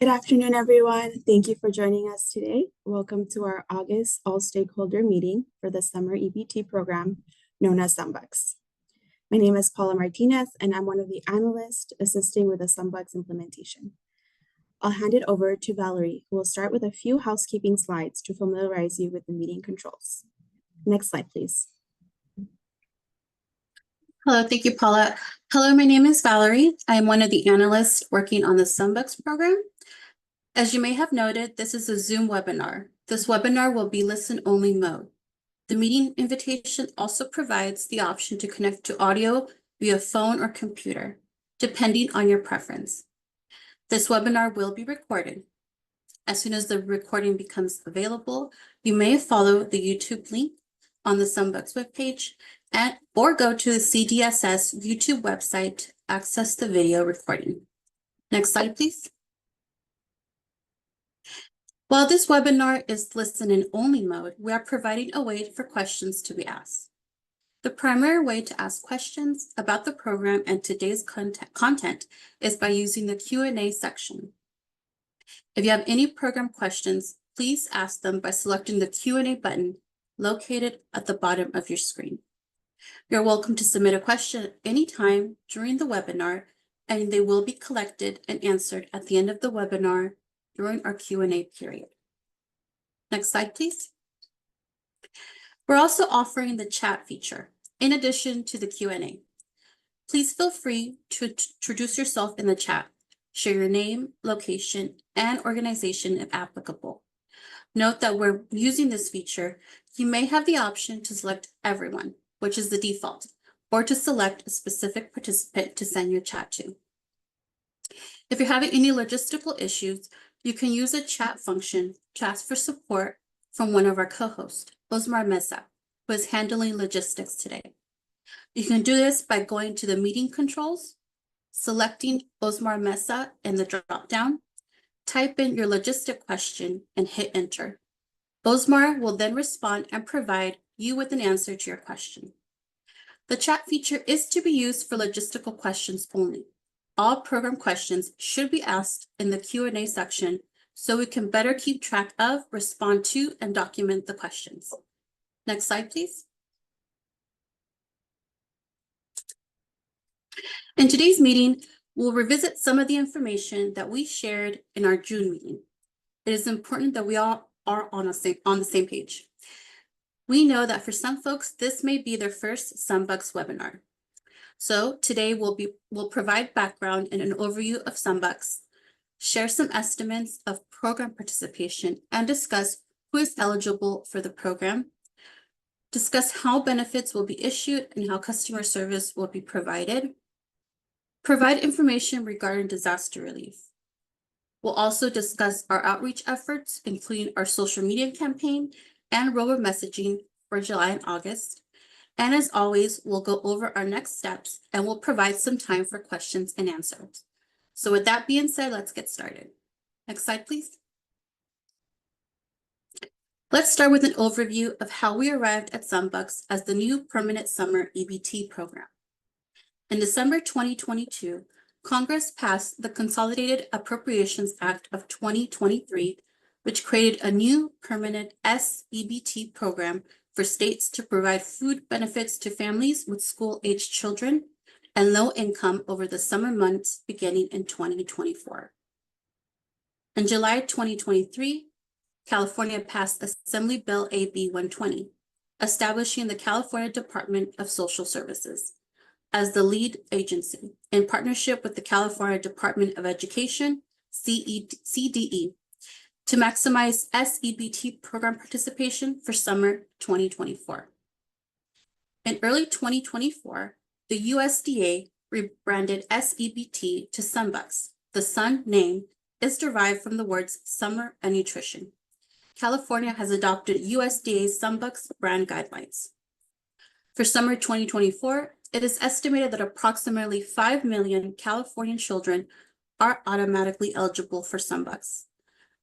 Good afternoon, everyone. Thank you for joining us today. Welcome to our August all-stakeholder meeting for the Summer EBT program known as SumBucks. My name is Paula Martinez, and I'm one of the analysts assisting with the SumBucks implementation. I'll hand it over to Valerie, who will start with a few housekeeping slides to familiarize you with the meeting controls. Next slide, please. Hello, thank you, Paula. Hello, my name is Valerie. I am one of the analysts working on the SumBucks program. As you may have noted, this is a Zoom webinar. This webinar will be listen-only mode. The meeting invitation also provides the option to connect to audio via phone or computer, depending on your preference. This webinar will be recorded. As soon as the recording becomes available, you may follow the YouTube link on the SumBucks webpage or go to the CDSS YouTube website to access the video recording. Next slide, please. While this webinar is listen and only mode, we are providing a way for questions to be asked. The primary way to ask questions about the program and today's content is by using the Q&A section. If you have any program questions, please ask them by selecting the Q&A button located at the bottom of your screen. You're welcome to submit a question anytime during the webinar, and they will be collected and answered at the end of the webinar during our Q&A period. Next slide, please. We're also offering the chat feature in addition to the Q&A. Please feel free to introduce yourself in the chat. Share your name, location, and organization if applicable. Note that we're using this feature. You may have the option to select everyone, which is the default, or to select a specific participant to send your chat to. If you're having any logistical issues, you can use a chat function to ask for support from one of our co-hosts, Osmar Mesa, who is handling logistics today. You can do this by going to the meeting controls, selecting Osmar Mesa in the drop-down, type in your logistic question, and hit enter. Osmar will then respond and provide you with an answer to your question. The chat feature is to be used for logistical questions only. All program questions should be asked in the Q&A section so we can better keep track of, respond to, and document the questions. Next slide, please. In today's meeting, we'll revisit some of the information that we shared in our June meeting. It is important that we all are on the same page. We know that for some folks, this may be their first SumBucks webinar. So today we'll provide background and an overview of SumBucks, share some estimates of program participation, and discuss who is eligible for the program, discuss how benefits will be issued and how customer service will be provided, provide information regarding disaster relief. We'll also discuss our outreach efforts, including our social media campaign and robot messaging for July and August. And as always, we'll go over our next steps and we'll provide some time for questions and answers. So with that being said, let's get started. Next slide, please. Let's start with an overview of how we arrived at SumBucks as the new permanent Summer EBT program. In December 2022, Congress passed the Consolidated Appropriations Act of 2023, which created a new permanent S-EBT program for states to provide food benefits to families with school-aged children and low income over the summer months beginning in 2024. In July 2023, California passed Assembly Bill AB 120, establishing the California Department of Social Services as the lead agency in partnership with the California Department of Education, CDE, to maximize S-EBT program participation for summer 2024. In early 2024, the USDA rebranded S-EBT to SumBucks. The Sun name is derived from the words summer and nutrition. California has adopted USDA's SumBucks brand guidelines. For summer 2024, it is estimated that approximately 5 million Californian children are automatically eligible for SumBucks.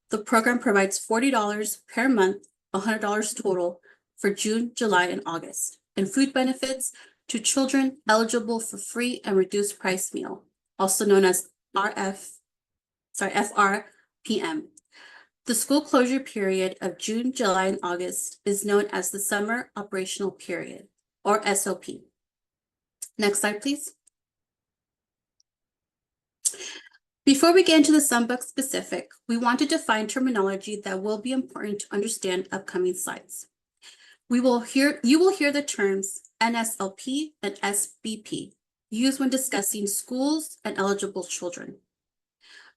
The program provides $40 per month, $100 total for June, July, and August, and food benefits to children eligible for free and reduced price meal, also known as FR p.m. The school closure period of June, July, and August is known as the Summer Operational Period, or SOP. Next slide, please. Before we get into the Sunbuck specific, we want to define terminology that will be important to understand upcoming slides. You will hear the terms NSLP and SBP used when discussing schools and eligible children.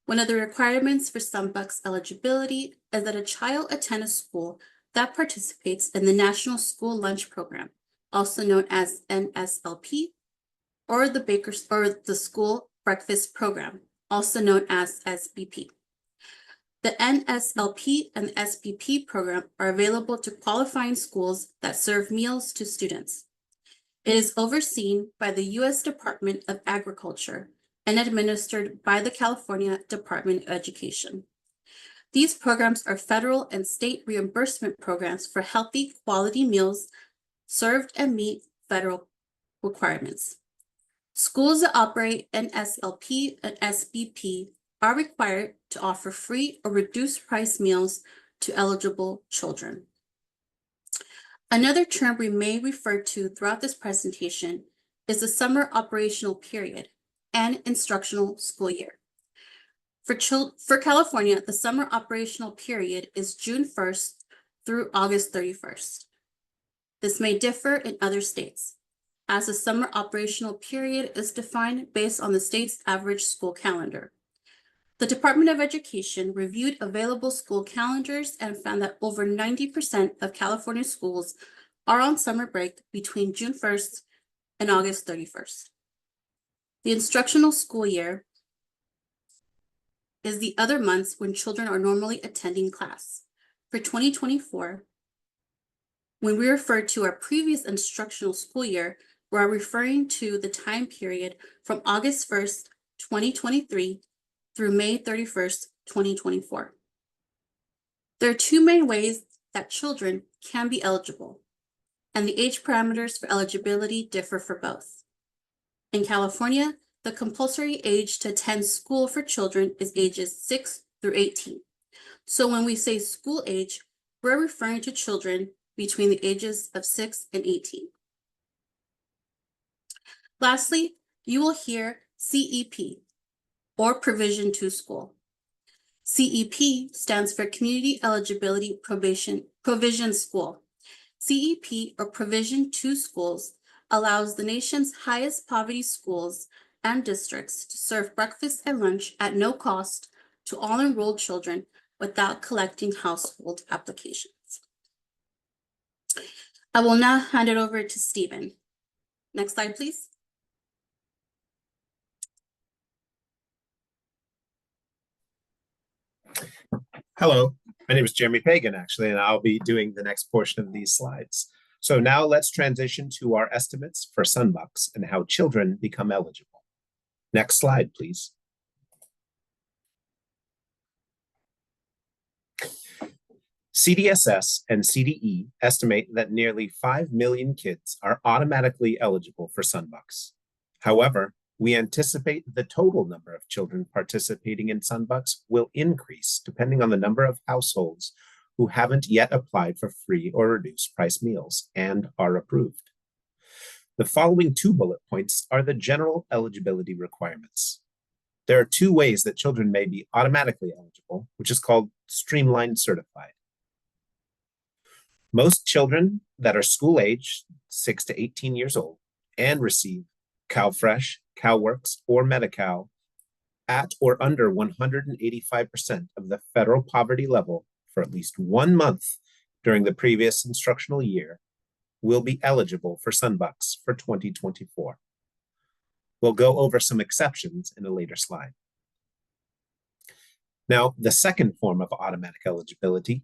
One of the requirements for Sunbuck's eligibility is that a child attend a school that participates in the National School Lunch Program, also known as NSLP, or the School Breakfast Program, also known as SBP. The NSLP and the SBP program are available to qualifying schools that serve meals to students. It is overseen by the U.S. Department of Agriculture and administered by the California Department of Education. These programs are federal and state reimbursement programs for healthy, quality meals served and meet federal requirements. Schools that operate NSLP and SBP are required to offer free or reduced price meals to eligible children. Another term we may refer to throughout this presentation is the summer operational period and instructional school year. For California, the summer operational period is June 1st through August 31st. This may differ in other states, as the summer operational period is defined based on the state's average school calendar. The Department of Education reviewed available school calendars and found that over 90% of California schools are on summer break between June 1st and August 31st. The instructional school year is the other months when children are normally attending class. For 2024, when we refer to our previous instructional school year, we're referring to the time period from August 1st, 2023 through May 31st, 2024. There are two main ways that children can be eligible, and the age parameters for eligibility differ for both. In California, the compulsory age to attend school for children is ages 6 through 18. So when we say school age, we're referring to children between the ages of 6 and 18. Lastly, you will hear CEP, or Provision to School. CEP stands for Community Eligibility Provision School. CEP, or Provision to Schools, allows the nation's highest poverty schools and districts to serve breakfast and lunch at no cost to all enrolled children without collecting household applications. I will now hand it over to Stephen. Next slide, please. Hello, my name is Jeremy Pagan, actually, and I'll be doing the next portion of these slides. So now let's transition to our estimates for Sunbucks and how children become eligible. Next slide, please. CDSS and CDE estimate that nearly 5 million kids are automatically eligible for Sunbucks. However, we anticipate the total number of children participating in Sunbucks will increase depending on the number of households who haven't yet applied for free or reduced price meals and are approved. The following 2 bullet points are the general eligibility requirements. There are 2 ways that children may be automatically eligible, which is called streamlined certified. Most children that are school age, 6 to 18 years old, and receive CalFresh, CalWorks, or Medi-Cal at or under 185% of the federal poverty level for at least 1 month during the previous instructional year will be eligible for Sunbucks for 2024. We'll go over some exceptions in a later slide. Now, the second form of automatic eligibility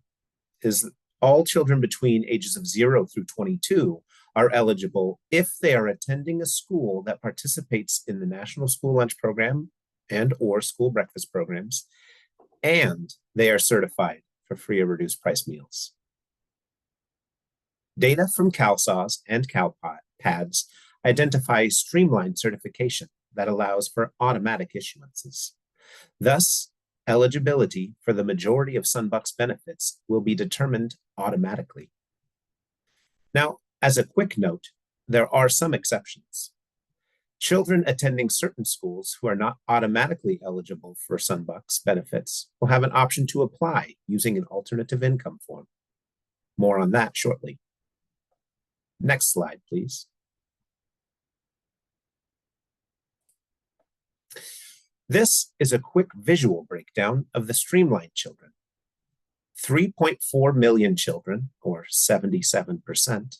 is all children between ages of 0 through 22 are eligible if they are attending a school that participates in the National School Lunch Program and or school breakfast programs, and they are certified for free or reduced price meals. Data from CalSAWS and CalPADS identify streamlined certification that allows for automatic issuances. Thus, eligibility for the majority of Sunbucks benefits will be determined automatically. Now, as a quick note, there are some exceptions. Children attending certain schools who are not automatically eligible for Sunbucks benefits will have an option to apply using an alternative income form. More on that shortly. Next slide, please. This is a quick visual breakdown of the streamlined children. 3.4 million children, or 77%,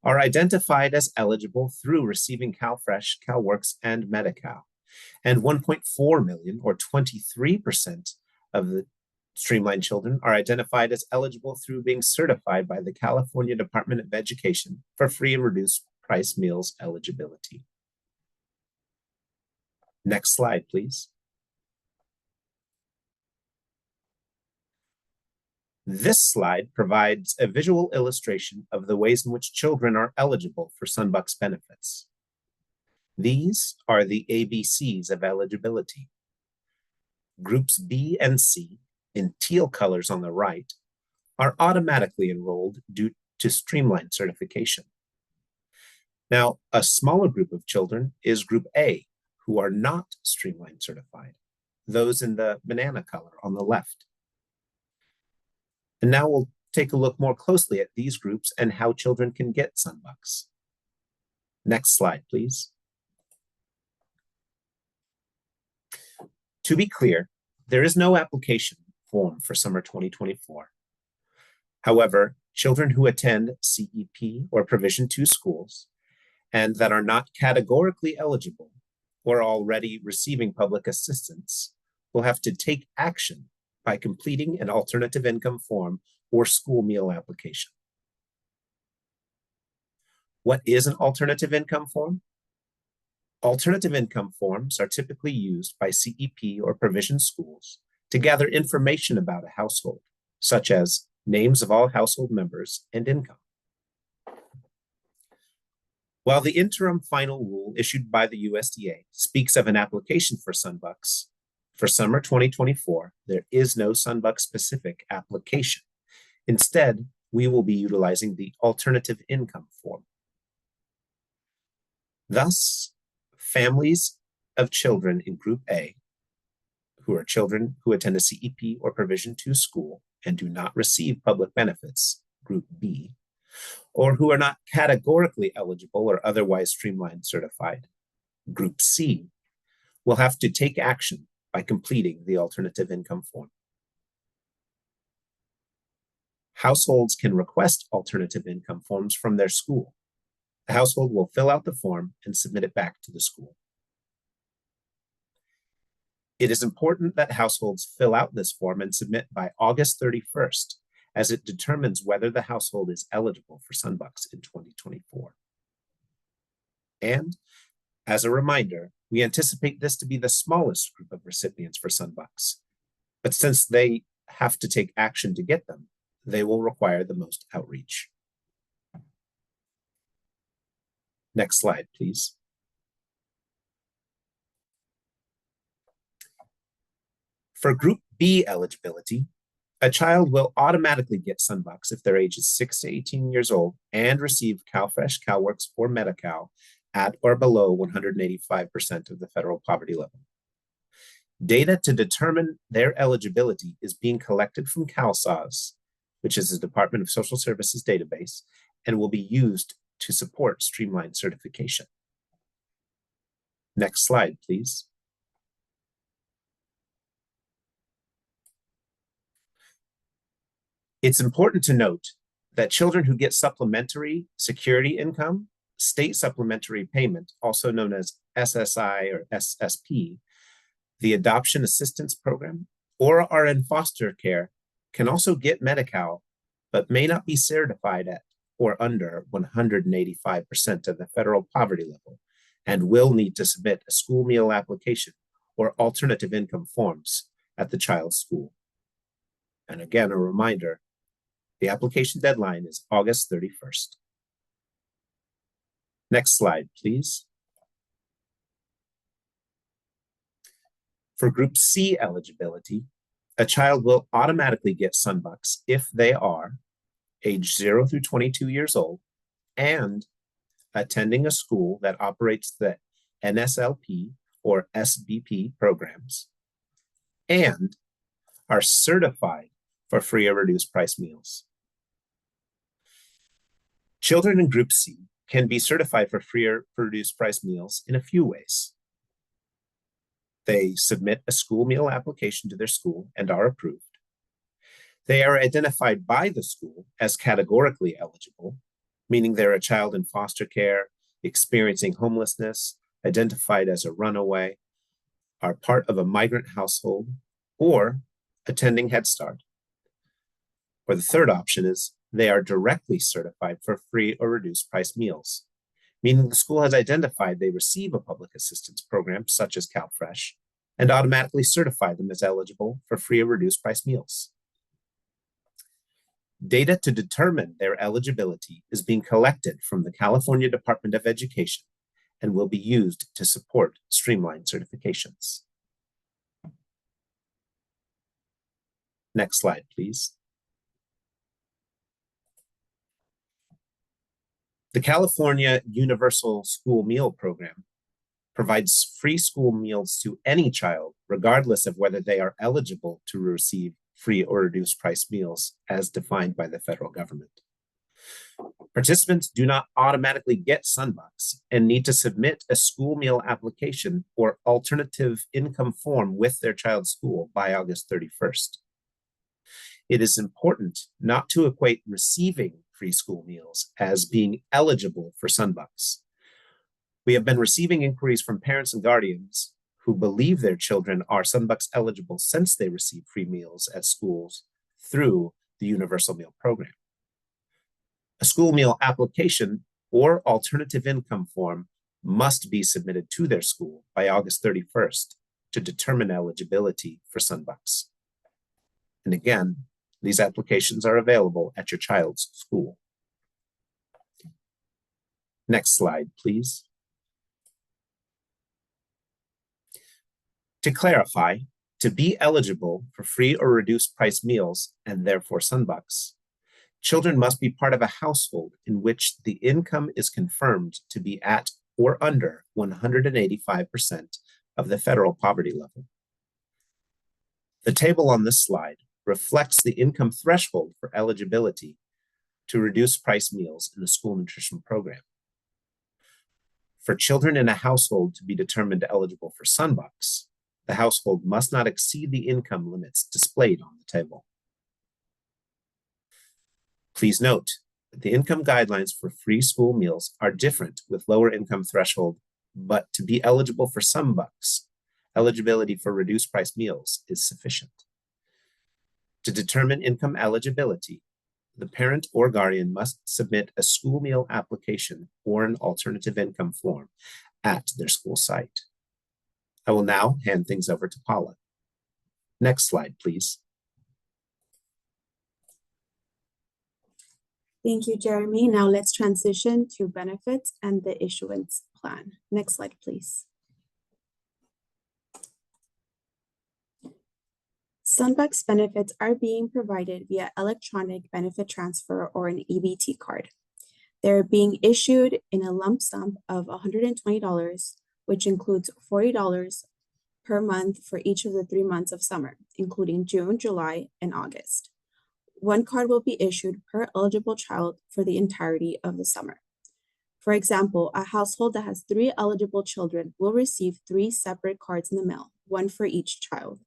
are identified as eligible through receiving CalFresh, CalWORKs, and Medi-Cal, and 1.4 million, or 23% of the streamlined children are identified as eligible through being certified by the California Department of Education for free and reduced price meals eligibility. Next slide, please. This slide provides a visual illustration of the ways in which children are eligible for Sunbucks benefits. These are the ABCs of eligibility. Groups B and C, in teal colors on the right, are automatically enrolled due to streamlined certification. Now, a smaller group of children is Group A, who are not streamlined certified, those in the banana color on the left. And now we'll take a look more closely at these groups and how children can get Sunbucks. Next slide, please. To be clear, there is no application form for summer 2024. However, children who attend CEP or Provision 2 schools and that are not categorically eligible or already receiving public assistance will have to take action by completing an alternative income form or school meal application. What is an alternative income form? Alternative income forms are typically used by CEP or provision schools to gather information about a household, such as names of all household members and income. While the interim final rule issued by the USDA speaks of an application for Sunbucks, for summer 2024, there is no Sunbucks-specific application. Instead, we will be utilizing the alternative income form. Thus, families of children in Group A, who are children who attend a CEP or Provision 2 school and do not receive public benefits, Group B, or who are not categorically eligible or otherwise streamlined certified, Group C, will have to take action by completing the alternative income form. Households can request alternative income forms from their school. The household will fill out the form and submit it back to the school. It is important that households fill out this form and submit by August 31st, as it determines whether the household is eligible for Sunbucks in 2024. And as a reminder, we anticipate this to be the smallest group of recipients for Sunbucks, but since they have to take action to get them, they will require the most outreach. Next slide, please. For Group B eligibility, a child will automatically get Sunbucks if their age is 6 to 18 years old and receive CalFresh, CalWORKs, or Medi-Cal at or below 185% of the federal poverty level. Data to determine their eligibility is being collected from CalSAWS, which is the Department of Social Services database, and will be used to support streamlined certification. Next slide, please. It's important to note that children who get supplementary security income, state supplementary payment, also known as SSI or SSP, the Adoption Assistance Program, or are in foster care, can also get Medi-Cal, but may not be certified at or under 185% of the federal poverty level, and will need to submit a school meal application or alternative income forms at the child's school. And again, a reminder, the application deadline is August 31st. Next slide, please. For Group C eligibility, a child will automatically get Sunbucks if they are age 0 through 22 years old and attending a school that operates the NSLP or S-EBT programs and are certified for free or reduced price meals. Children in Group C can be certified for free or reduced price meals in a few ways. They submit a school meal application to their school and are approved. They are identified by the school as categorically eligible, meaning they're a child in foster care, experiencing homelessness, identified as a runaway, are part of a migrant household, or attending Head Start. Or the third option is they are directly certified for free or reduced price meals, meaning the school has identified they receive a public assistance program such as CalFresh and automatically certify them as eligible for free or reduced price meals. Data to determine their eligibility is being collected from the California Department of Education and will be used to support streamlined certifications. Next slide, please. The California Universal School Meal Program provides free school meals to any child, regardless of whether they are eligible to receive free or reduced price meals as defined by the federal government. Participants do not automatically get Sunbucks and need to submit a school meal application or alternative income form with their child's school by August 31st. It is important not to equate receiving free school meals as being eligible for Sunbucks. We have been receiving inquiries from parents and guardians who believe their children are Sunbucks eligible since they receive free meals at schools through the Universal Meal Program. A school meal application or alternative income form must be submitted to their school by August 31st to determine eligibility for Sunbucks. And again, these applications are available at your child's school. Next slide, please. To clarify, to be eligible for free or reduced price meals and therefore Sunbucks, children must be part of a household in which the income is confirmed to be at or under 185% of the federal poverty level. The table on this slide reflects the income threshold for eligibility to reduce price meals in the school nutrition program. For children in a household to be determined eligible for Sunbucks, the household must not exceed the income limits displayed on the table. Please note that the income guidelines for free school meals are different with lower income threshold, but to be eligible for Sunbucks, eligibility for reduced price meals is sufficient. To determine income eligibility, the parent or guardian must submit a school meal application or an alternative income form at their school site. I will now hand things over to Paula. Next slide, please. Thank you, Jeremy. Now let's transition to benefits and the issuance plan. Next slide, please. Sunbucks benefits are being provided via electronic benefit transfer or an EBT card. They're being issued in a lump sum of $120, which includes $40 per month for each of the 3 months of summer, including June, July, and August. One card will be issued per eligible child for the entirety of the summer. For example, a household that has 3 eligible children will receive 3 separate cards in the mail, one for each child.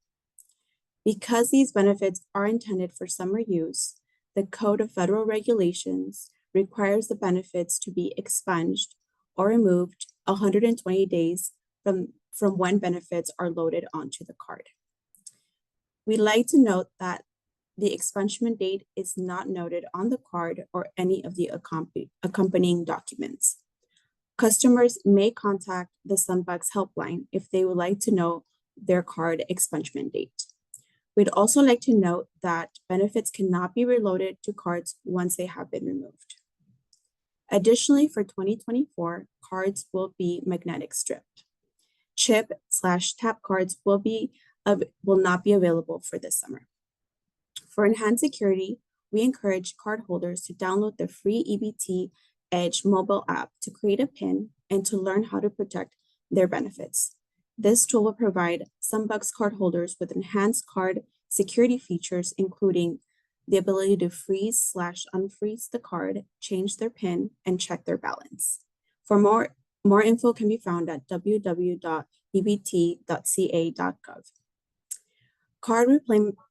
Because these benefits are intended for summer use, the Code of Federal Regulations requires the benefits to be expunged or removed 120 days from when benefits are loaded onto the card. We'd like to note that the expungement date is not noted on the card or any of the accompanying documents. Customers may contact the Sunbucks helpline if they would like to know their card expungement date. We'd also like to note that benefits cannot be reloaded to cards once they have been removed. Additionally, for 2024, cards will be magnetic stripped. chip/tap cards will not be available for this summer. For enhanced security, we encourage cardholders to download the free EBT Edge mobile app to create a PIN and to learn how to protect their benefits. This tool will provide Sunbucks cardholders with enhanced card security features, including the ability to freeze/unfreeze the card, change their PIN, and check their balance. For more info can be found at www.ebt.ca.gov. Card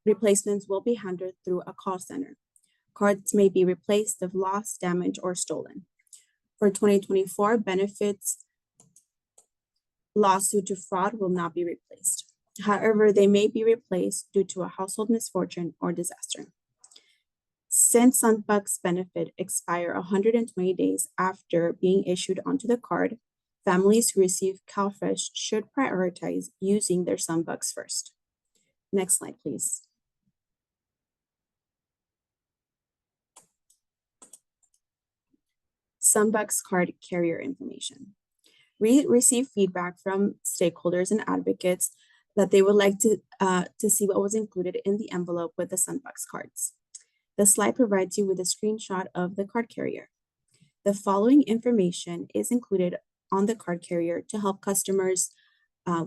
replacements will be handled through a call center. Cards may be replaced if lost, damaged, or stolen. For 2024, benefits lost due to fraud will not be replaced. However, they may be replaced due to a household misfortune or disaster. Since Sunbucks benefit expire 120 days after being issued onto the card, families who receive CalFresh should prioritize using their Sunbucks first. Next slide, please. Sunbucks card carrier information. We receive feedback from stakeholders and advocates that they would like to see what was included in the envelope with the Sunbucks cards. The slide provides you with a screenshot of the card carrier. The following information is included on the card carrier to help customers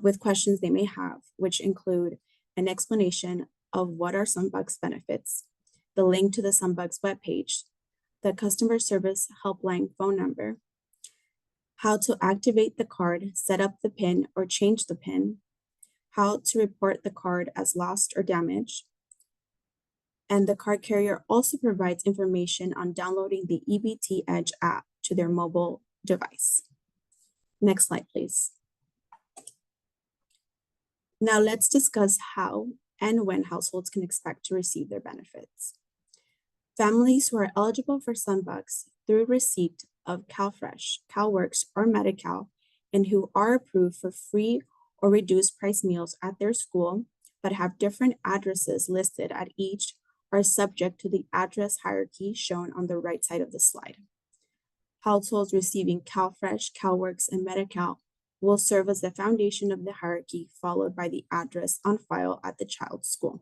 with questions they may have, which include an explanation of what are Sunbucks benefits, the link to the Sunbucks webpage, the customer service helpline phone number, how to activate the card, set up the PIN or change the PIN, how to report the card as lost or damaged, and the card carrier also provides information on downloading the EBT Edge app to their mobile device. Next slide, please. Now let's discuss how and when households can expect to receive their benefits. Families who are eligible for Sunbucks through receipt of CalFresh, CalWorks, or Medi-Cal, and who are approved for free or reduced price meals at their school, but have different addresses listed at each, are subject to the address hierarchy shown on the right side of the slide. Households receiving CalFresh, CalWorks, and Medi-Cal will serve as the foundation of the hierarchy, followed by the address on file at the child's school.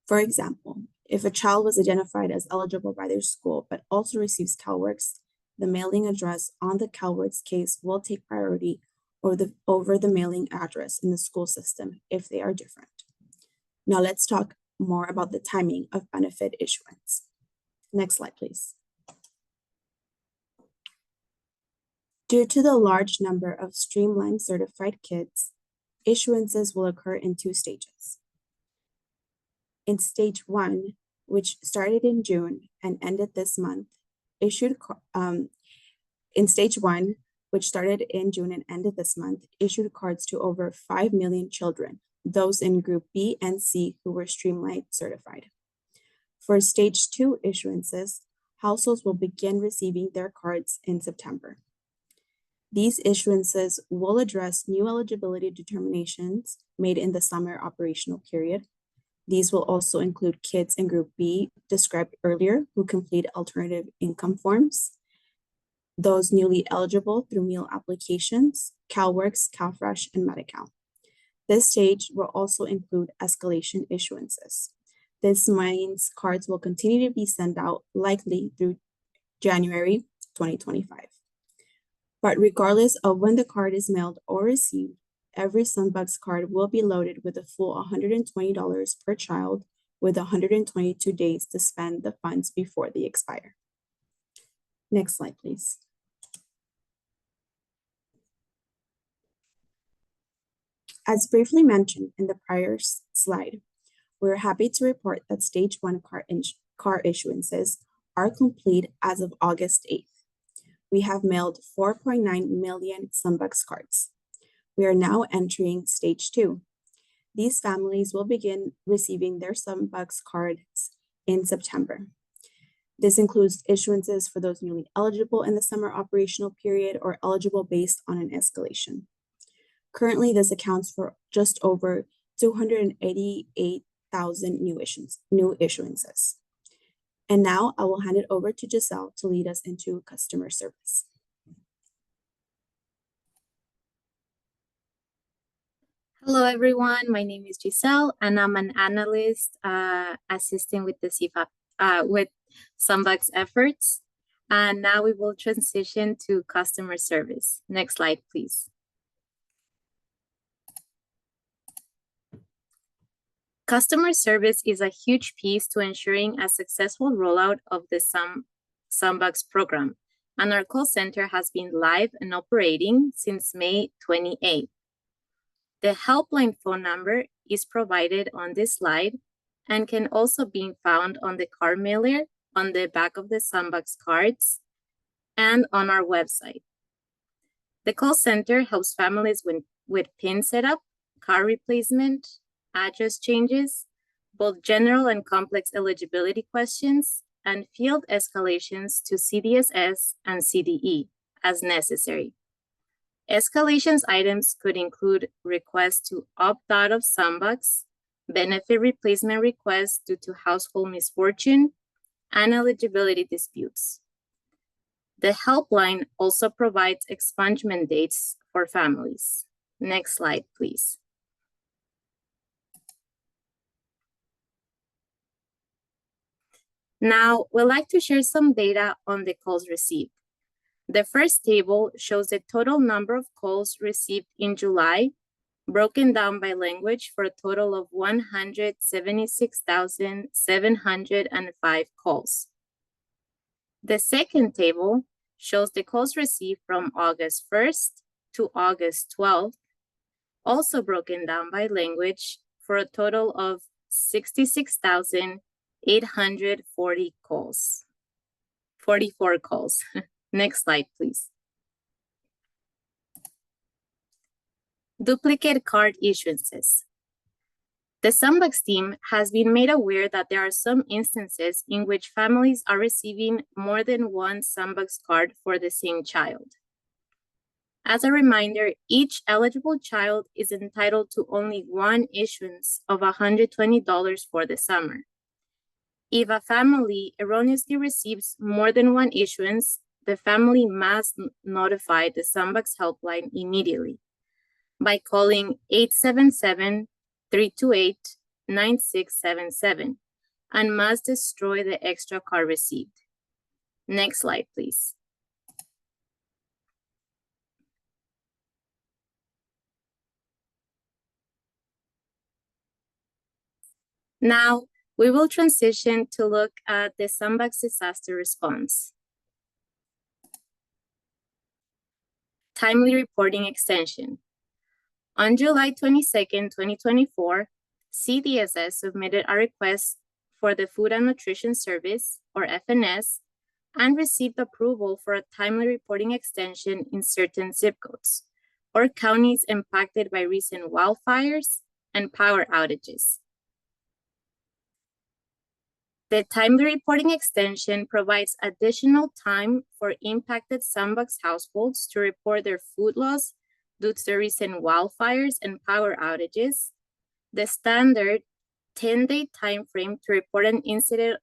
For example, if a child was identified as eligible by their school but also receives CalWorks, the mailing address on the CalWorks case will take priority over the mailing address in the school system if they are different. Now let's talk more about the timing of benefit issuance. Next slide, please. Due to the large number of streamlined certified kids, issuances will occur in 2 stages. In stage 1, which started in June and ended this month, issued cards to over 5 million children, those in Group B and C who were streamlined certified. For stage 2 issuances, households will begin receiving their cards in September. These issuances will address new eligibility determinations made in the summer operational period. These will also include kids in Group B described earlier who complete alternative income forms, those newly eligible through meal applications, CalWorks, CalFresh, and Medi-Cal. This stage will also include escalation issuances. This means cards will continue to be sent out likely through January 2025. But regardless of when the card is mailed or received, every Sunbucks card will be loaded with a full $120 per child with 122 days to spend the funds before they expire. Next slide, please. As briefly mentioned in the prior slide, we're happy to report that stage 1 car issuances are complete as of August 8th. We have mailed 4.9 million Sunbucks cards. We are now entering stage 2. These families will begin receiving their Sunbucks cards in September. This includes issuances for those newly eligible in the summer operational period or eligible based on an escalation. Currently, this accounts for just over 288,000 new issuances. And now I will hand it over to Giselle to lead us into customer service. Hello, everyone. My name is Giselle, and I'm an analyst assisting with the CFAP, with Sunbucks efforts. And now we will transition to customer service. Next slide, please. Customer service is a huge piece to ensuring a successful rollout of the Sunbucks program, and our call center has been live and operating since May 28th. The helpline phone number is provided on this slide and can also be found on the card mailer, on the back of the Sunbucks cards, and on our website. The call center helps families with PIN setup, car replacement, address changes, both general and complex eligibility questions, and field escalations to CDSS and CDE as necessary. Escalations items could include requests to opt out of Sunbucks, benefit replacement requests due to household misfortune, and eligibility disputes. The helpline also provides expungement dates for families. Next slide, please. Now, we'd like to share some data on the calls received. The first table shows the total number of calls received in July, broken down by language for a total of 176,705 calls. The second table shows the calls received from August 1st to August 12th, also broken down by language for a total of 66,840 calls. 44 calls. Next slide, please. Duplicate card issuances. The Sunbucks team has been made aware that there are some instances in which families are receiving more than one Sunbucks card for the same child. As a reminder, each eligible child is entitled to only one issuance of $120 for the summer. If a family erroneously receives more than one issuance, the family must notify the Sunbucks helpline immediately by calling 877-328-9677 and must destroy the extra card received. Next slide, please. Now, we will transition to look at the Sunbucks disaster response. Timely reporting extension. On July 22nd, 2024, CDSS submitted a request for the Food and Nutrition Service, or FNS, and received approval for a timely reporting extension in certain zip codes, or counties impacted by recent wildfires and power outages. The timely reporting extension provides additional time for impacted Sunbucks households to report their food loss due to the recent wildfires and power outages. The standard 10-day time frame to report an incident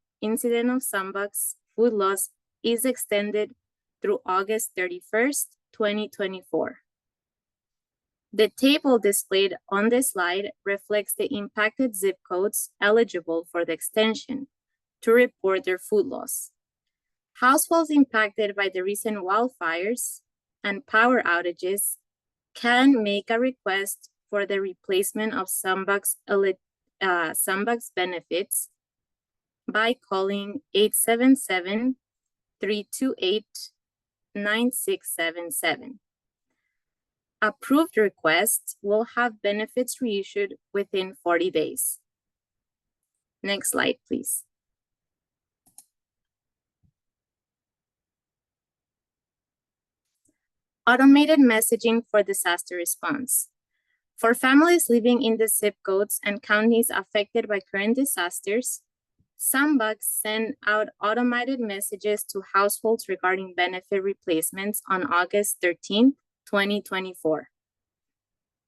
of Sunbucks food loss is extended through August 31st, 2024. The table displayed on the slide reflects the impacted zip codes eligible for the extension to report their food loss. Households impacted by the recent wildfires and power outages can make a request for the replacement of Sunbucks benefits by calling 877-328-9677. Approved requests will have benefits reissued within 40 days. Next slide, please. Automated messaging for disaster response. For families living in the zip codes and counties affected by current disasters, Sunbucks send out automated messages to households regarding benefit replacements on August 13th, 2024.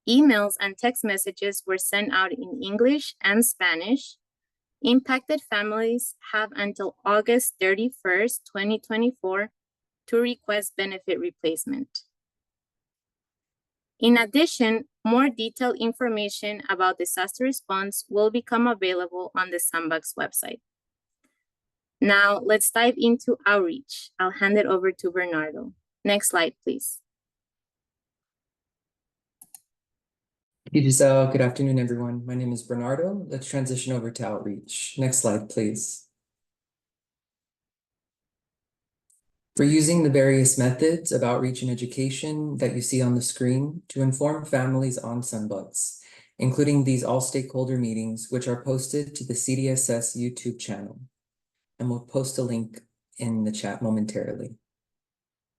Emails and text messages were sent out in English and Spanish. Impacted families have until August 31st, 2024 to request benefit replacement. In addition, More detailed information about disaster response will become available on the Sunbucks website. Now, let's dive into outreach. I'll hand it over to Bernardo. Next slide, please. Thank you, Giselle. Good afternoon, everyone. My name is Bernardo. Let's transition over to outreach. Next slide, please. We're using the various methods of outreach and education that you see on the screen to inform families on Sunbucks, including these all stakeholder meetings, which are posted to the CDSS YouTube channel. And we'll post a link in the chat momentarily.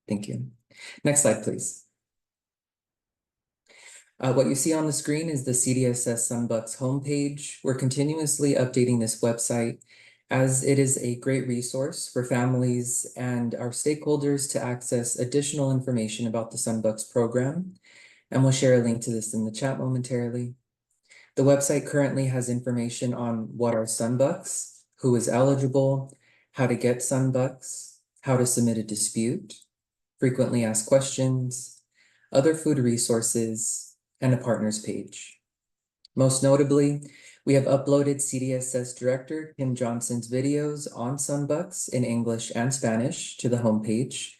Thank you. Next slide, please. What you see on the screen is the CDSS Sunbucks homepage. We're continuously updating this website as it is a great resource for families and our stakeholders to access additional information about the Sunbucks program. And we'll share a link to this in the chat momentarily. The website currently has information on what are Sunbucks, who is eligible, how to get Sunbucks, how to submit a dispute, frequently asked questions, other food resources, and a partners page. Most notably, we have uploaded CDSS Director Kim Johnson's videos on Sunbucks in English and Spanish to the homepage.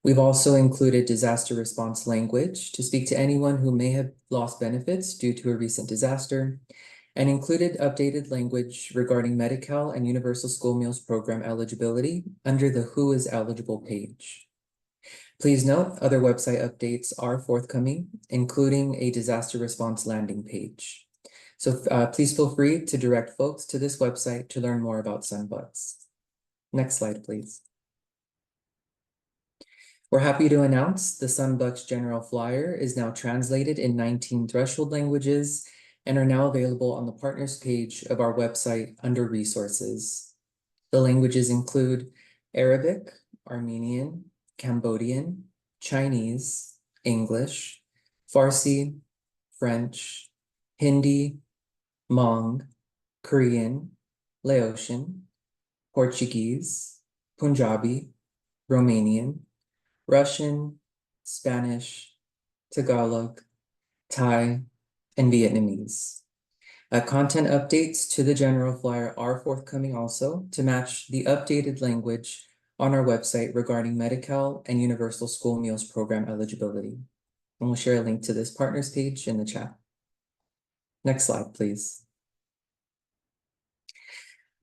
We've also included disaster response language to speak to anyone who may have lost benefits due to a recent disaster, and included updated language regarding Medi-Cal and Universal School Meals Program eligibility under the Who is Eligible page. Please note, other website updates are forthcoming, including a disaster response landing page. So please feel free to direct folks to this website to learn more about Sunbucks. Next slide, please. We're happy to announce the Sunbucks General Flyer is now translated in 19 threshold languages and are now available on the partners page of our website under resources. The languages include Arabic, Armenian, Cambodian, Chinese, English, Farsi, French, Hindi, Hmong, Korean, Laotian, Portuguese, Punjabi, Romanian, Russian, Spanish, Tagalog, Thai, and Vietnamese. Content updates to the general flyer are forthcoming also to match the updated language on our website regarding Medi-Cal and Universal School Meals Program eligibility. And we'll share a link to this partners page in the chat. Next slide, please.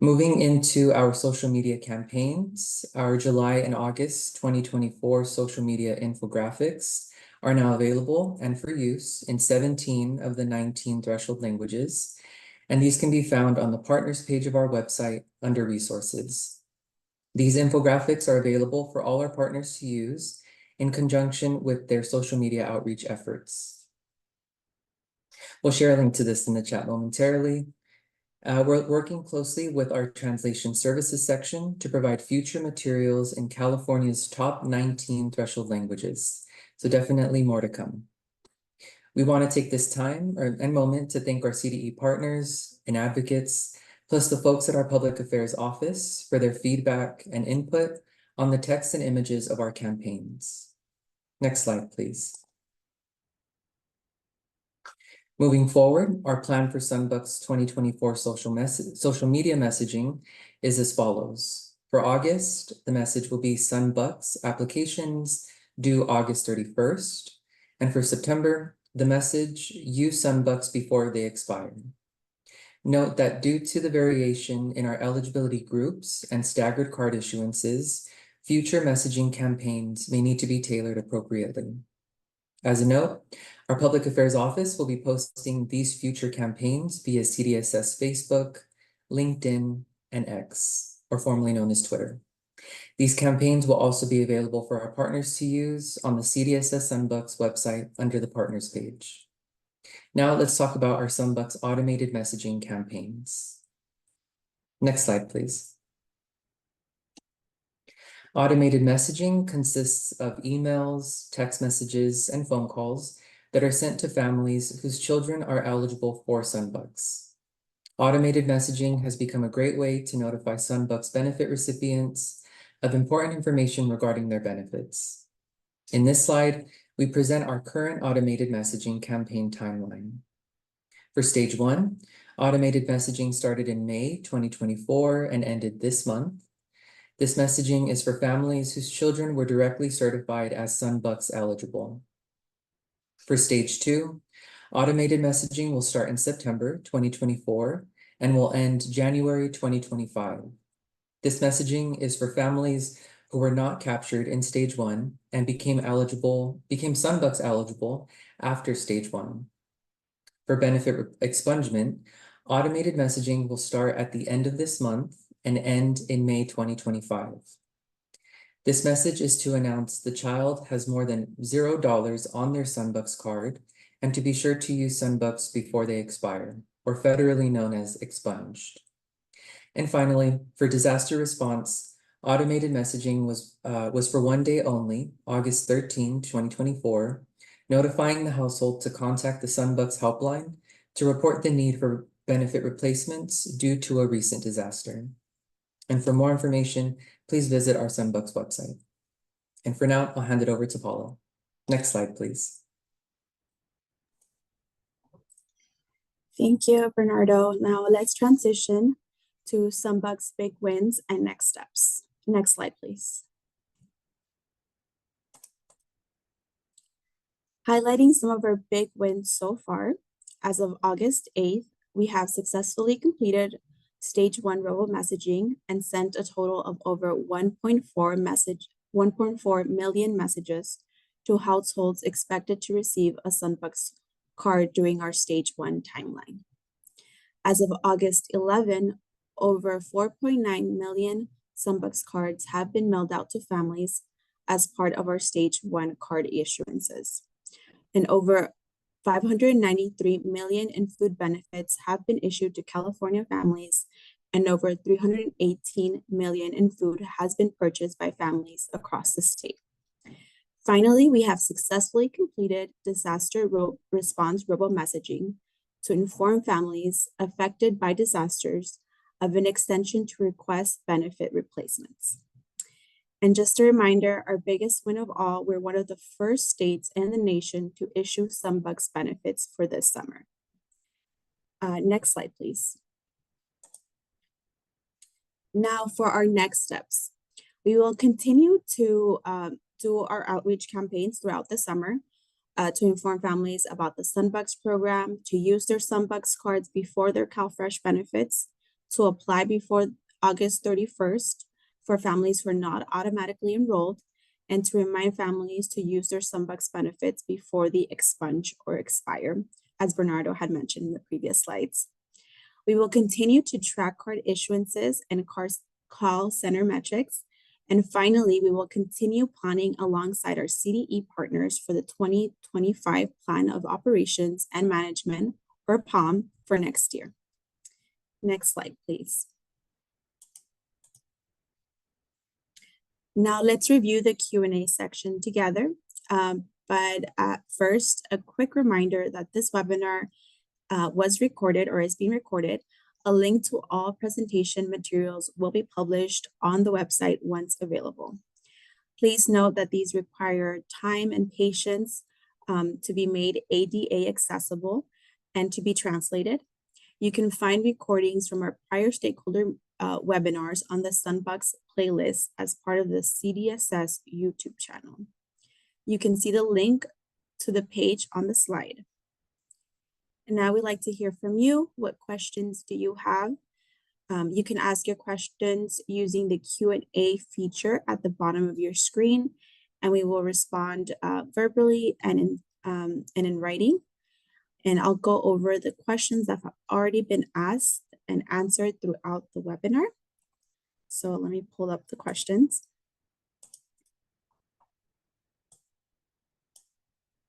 Moving into our social media campaigns, our July and August 2024 social media infographics are now available and for use in 17 of the 19 threshold languages. And these can be found on the partners page of our website under resources. These infographics are available for all our partners to use in conjunction with their social media outreach efforts. We'll share a link to this in the chat momentarily. We're working closely with our translation services section to provide future materials in California's top 19 threshold languages. So definitely more to come. We want to take this time and moment to thank our CDE partners and advocates, plus the folks at our Public Affairs Office for their feedback and input on the text and images of our campaigns. Next slide, please. Moving forward, our plan for Sunbucks 2024 social media messaging is as follows. For August, the message will be Sunbucks applications due August 31st. And for September, the message, use Sunbucks before they expire. Note that due to the variation in our eligibility groups and staggered card issuances, future messaging campaigns may need to be tailored appropriately. As a note, our Public Affairs Office will be posting these future campaigns via CDSS Facebook, LinkedIn, and X, or formerly known as Twitter. These campaigns will also be available for our partners to use on the CDSS Sunbucks website under the Partners page. Now let's talk about our Sunbucks automated messaging campaigns. Next slide, please. Automated messaging consists of emails, text messages, and phone calls that are sent to families whose children are eligible for Sunbucks. Automated messaging has become a great way to notify Sunbucks benefit recipients of important information regarding their benefits. In this slide, we present our current automated messaging campaign timeline. For stage 1, automated messaging started in May 2024 and ended this month. This messaging is for families whose children were directly certified as Sunbucks eligible. For stage 2, automated messaging will start in September 2024 and will end January 2025. This messaging is for families who were not captured in stage 1 and became Sunbucks eligible after stage 1. For benefit expungement, automated messaging will start at the end of this month and end in May 2025. This message is to announce the child has more than $0 on their Sunbucks card and to be sure to use Sunbucks before they expire, or federally known as expunged. And finally, for disaster response, automated messaging was for 1 day only, August 13, 2024, notifying the household to contact the Sunbucks helpline to report the need for benefit replacements due to a recent disaster. And for more information, please visit our Sunbucks website. And for now, I'll hand it over to Paula. Next slide, please. Thank you, Bernardo. Now let's transition to Sunbucks' big wins and next steps. Next slide, please. Highlighting some of our big wins so far, as of August 8th, we have successfully completed stage 1 robo messaging and sent a total of over 1.4 million messages to households expected to receive a Sunbucks card during our stage 1 timeline. As of August 11, over 4.9 million Sunbucks cards have been mailed out to families as part of our stage 1 card issuances. And over 593 million in food benefits have been issued to California families, and over 318 million in food has been purchased by families across the state. Finally, we have successfully completed disaster response robo messaging to inform families affected by disasters of an extension to request benefit replacements. And just a reminder, our biggest win of all, we're one of the first states in the nation to issue Sunbucks benefits for this summer. Next slide, please. Now for our next steps. We will continue to do our outreach campaigns throughout the summer to inform families about the Sunbucks program, to use their Sunbucks cards before their CalFresh benefits, to apply before August 31st for families who are not automatically enrolled, and to remind families to use their Sunbucks benefits before they expunge or expire, as Bernardo had mentioned in the previous slides. We will continue to track card issuances and call center metrics. And finally, we will continue planning alongside our CDE partners for the 2025 Plan of Operations and Management, or POM, for next year. Next slide, please. Now let's review the Q&A section together. But first, a quick reminder that this webinar was recorded or is being recorded. A link to all presentation materials will be published on the website once available. Please note that these require time and patience to be made ADA accessible and to be translated. You can find recordings from our prior stakeholder webinars on the Sunbucks playlist as part of the CDSS YouTube channel. You can see the link to the page on the slide. And now we'd like to hear from you. What questions do you have? You can ask your questions using the Q&A feature at the bottom of your screen, and we will respond verbally and in writing. And I'll go over the questions that have already been asked and answered throughout the webinar. So let me pull up the questions.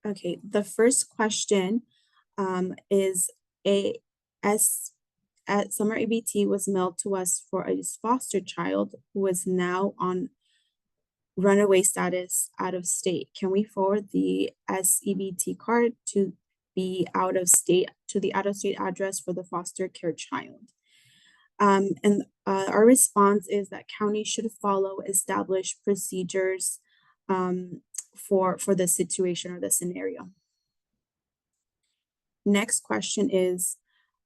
Okay, the first question is Summer EBT was mailed to us for a foster child who is now on runaway status out of state. Can we forward the S-EBT card to the out-of-state address for the foster care child? Our response is that county should follow established procedures for the situation or the scenario. Next question is,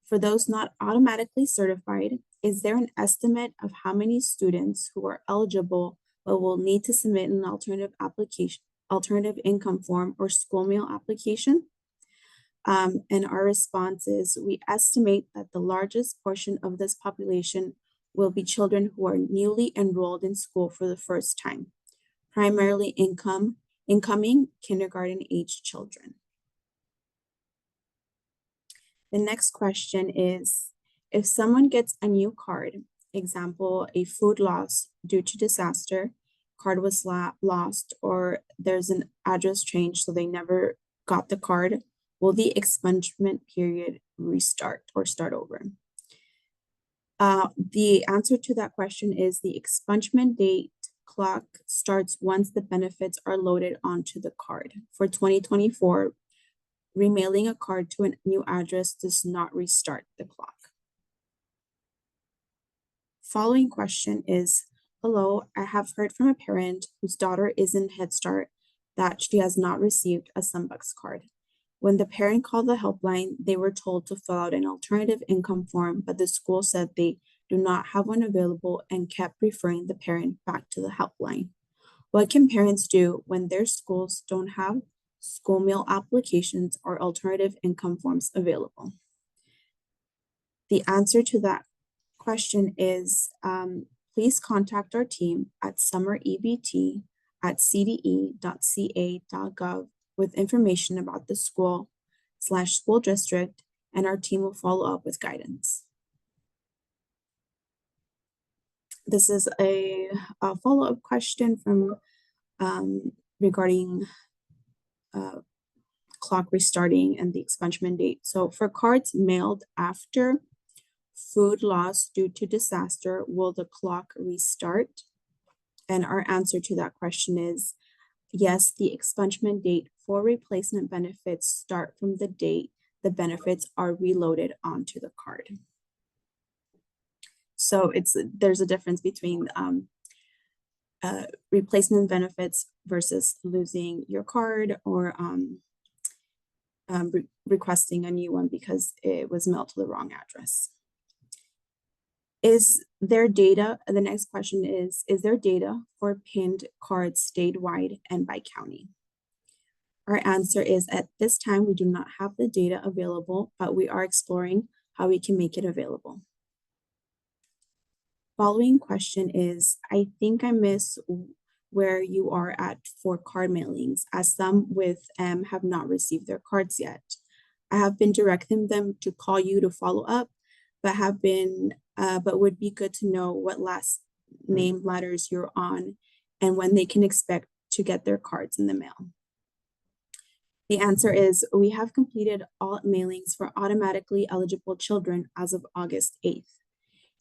for those not automatically certified, is there an estimate of how many students who are eligible but will need to submit an alternative income form or school meal application? And our response is, we estimate that the largest portion of this population will be children who are newly enrolled in school for the first time, primarily incoming kindergarten age children. The next question is, if someone gets a new card, example, a food loss due to disaster, card was lost, or there's an address change so they never got the card, will the expungement period restart or start over? The answer to that question is the expungement date clock starts once the benefits are loaded onto the card. For 2024, remailing a card to a new address does not restart the clock. Following question is, hello, I have heard from a parent whose daughter is in Head Start that she has not received a Sunbucks card. When the parent called the helpline, they were told to fill out an alternative income form, but the school said they do not have one available and kept referring the parent back to the helpline. What can parents do when their schools don't have school meal applications or alternative income forms available? The answer to that question is, please contact our team at Summer EBT at cde.ca.gov with information about the school/school district, and our team will follow up with guidance. This is a follow-up question from regarding clock restarting and the expungement date. So for cards mailed after food loss due to disaster, will the clock restart? And our answer to that question is yes, the expungement date for replacement benefits start from the date the benefits are reloaded onto the card. So there's a difference between replacement benefits versus losing your card or requesting a new one because it was mailed to the wrong address. Is there data? The next question is there data for pinned cards statewide and by county? Our answer is, at this time, we do not have the data available, but we are exploring how we can make it available. Following question is, I think I missed where you are at for card mailings, as some with M have not received their cards yet. I have been directing them to call you to follow up, but would be good to know what last name letters you're on and when they can expect to get their cards in the mail. The answer is, we have completed all mailings for automatically eligible children as of August 8th.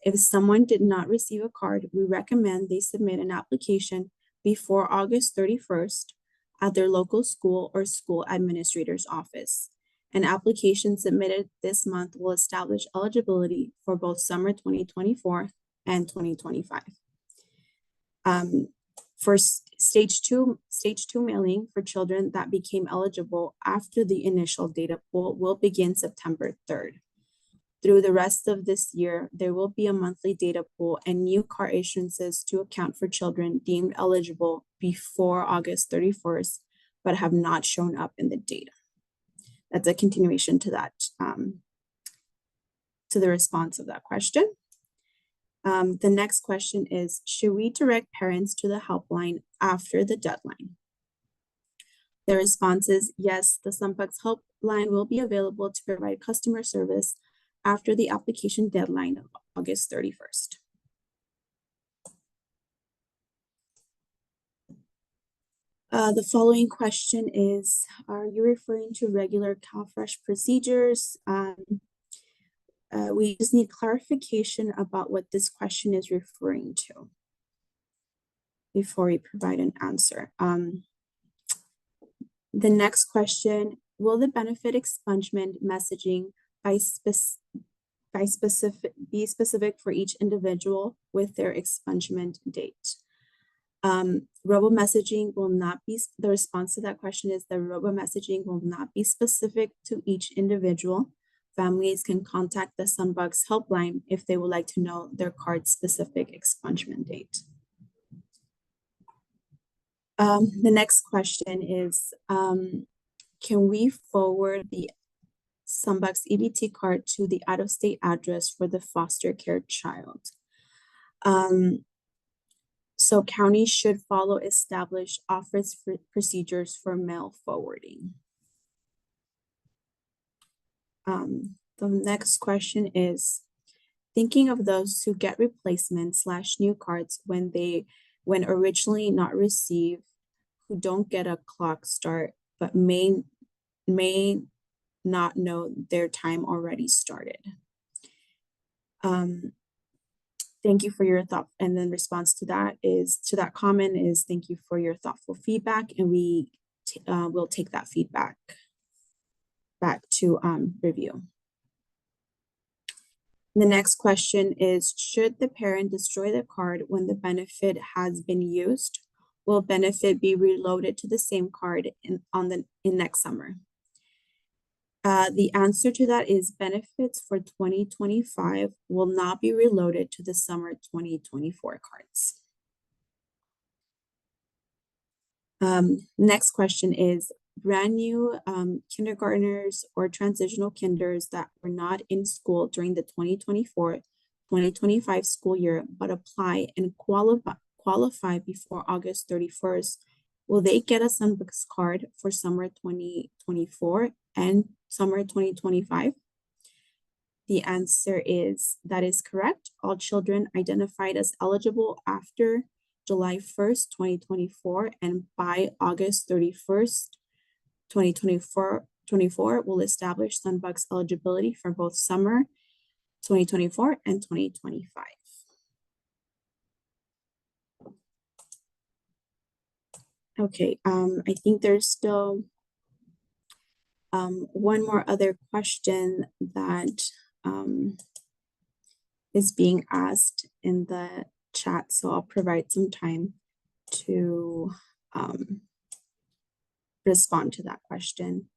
If someone did not receive a card, we recommend they submit an application before August 31st at their local school or school administrator's office. An application submitted this month will establish eligibility for both summer 2024 and 2025. For stage two mailing for children that became eligible after the initial data pool will begin September 3rd. Through the rest of this year, there will be a monthly data pool and new card issuances to account for children deemed eligible before August 31st, but have not shown up in the data. That's a continuation to that, to the response of that question. The next question is, should we direct parents to the helpline after the deadline? The response is yes, the Sunbucks helpline will be available to provide customer service after the application deadline of August 31st. The following question is, are you referring to regular CalFresh procedures? We just need clarification about what this question is referring to before we provide an answer. The next question, will the benefit expungement messaging be specific for each individual with their expungement date? Robo messaging will not be, the response to that question is the robo messaging will not be specific to each individual. Families can contact the Sunbucks helpline if they would like to know their card's specific expungement date. The next question is, can we forward the Sunbucks EBT card to the out-of-state address for the foster care child? So counties should follow established office procedures for mail forwarding. The next question is, thinking of those who get replacement/new cards when originally not received, who don't get a clock start, but may not know their time already started. Thank you for your thought. And then response to that comment is thank you for your thoughtful feedback, and we will take that feedback back to review. The next question is, should the parent destroy the card when the benefit has been used? Will benefit be reloaded to the same card in next summer? The answer to that is benefits for 2025 will not be reloaded to the summer 2024 cards. Next question is, brand new kindergartners or transitional kinders that were not in school during the 2024-2025 school year but apply and qualify before August 31st, will they get a Sunbucks card for summer 2024 and summer 2025? The answer is that is correct. All children identified as eligible after July 1st, 2024 and by August 31st, 2024 will establish Sunbucks eligibility for both summer 2024 and 2025. Okay, I think there's still one more other question that is being asked in the chat, so I'll provide some time to respond to that question.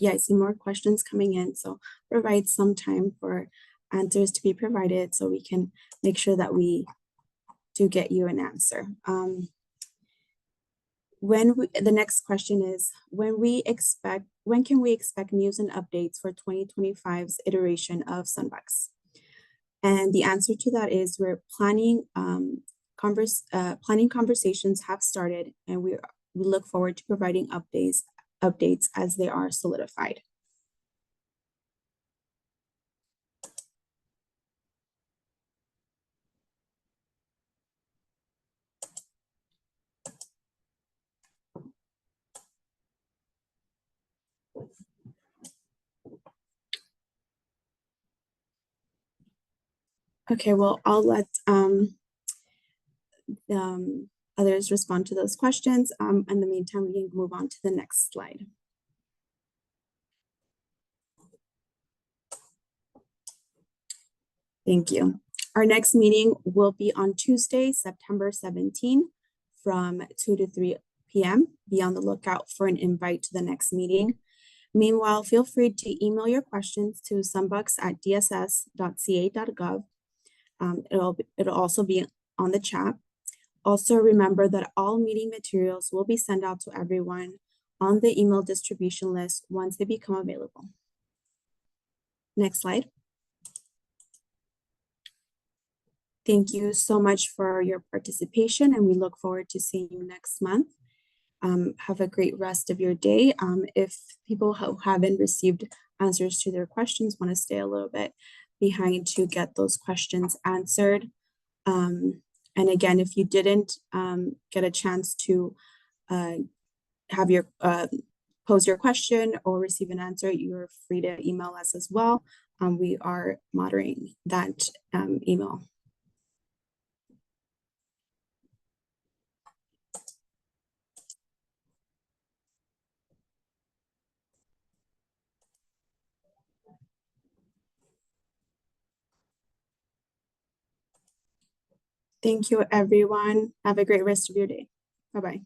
Yeah, I see more questions coming in, so provide some time for answers to be provided so we can make sure that we do get you an answer. The next question is, when can we expect news and updates for 2025's iteration of Sunbucks? And the answer to that is we're planning conversations have started, and we look forward to providing updates as they are solidified. Okay, well, I'll let others respond to those questions. In the meantime, we can move on to the next slide. Thank you. Our next meeting will be on Tuesday, September 17, from 2 to 3 p.m. Be on the lookout for an invite to the next meeting. Meanwhile, feel free to email your questions to sunbucks@dss.ca.gov. It'll also be on the chat. Also remember that all meeting materials will be sent out to everyone on the email distribution list once they become available. Next slide. Thank you so much for your participation, and we look forward to seeing you next month. Have a great rest of your day. If people who haven't received answers to their questions want to stay a little bit behind to get those questions answered. And again, if you didn't get a chance to have your pose your question or receive an answer, you're free to email us as well. we are monitoring that email. Thank you, everyone. Have a great rest of your day. Bye-bye.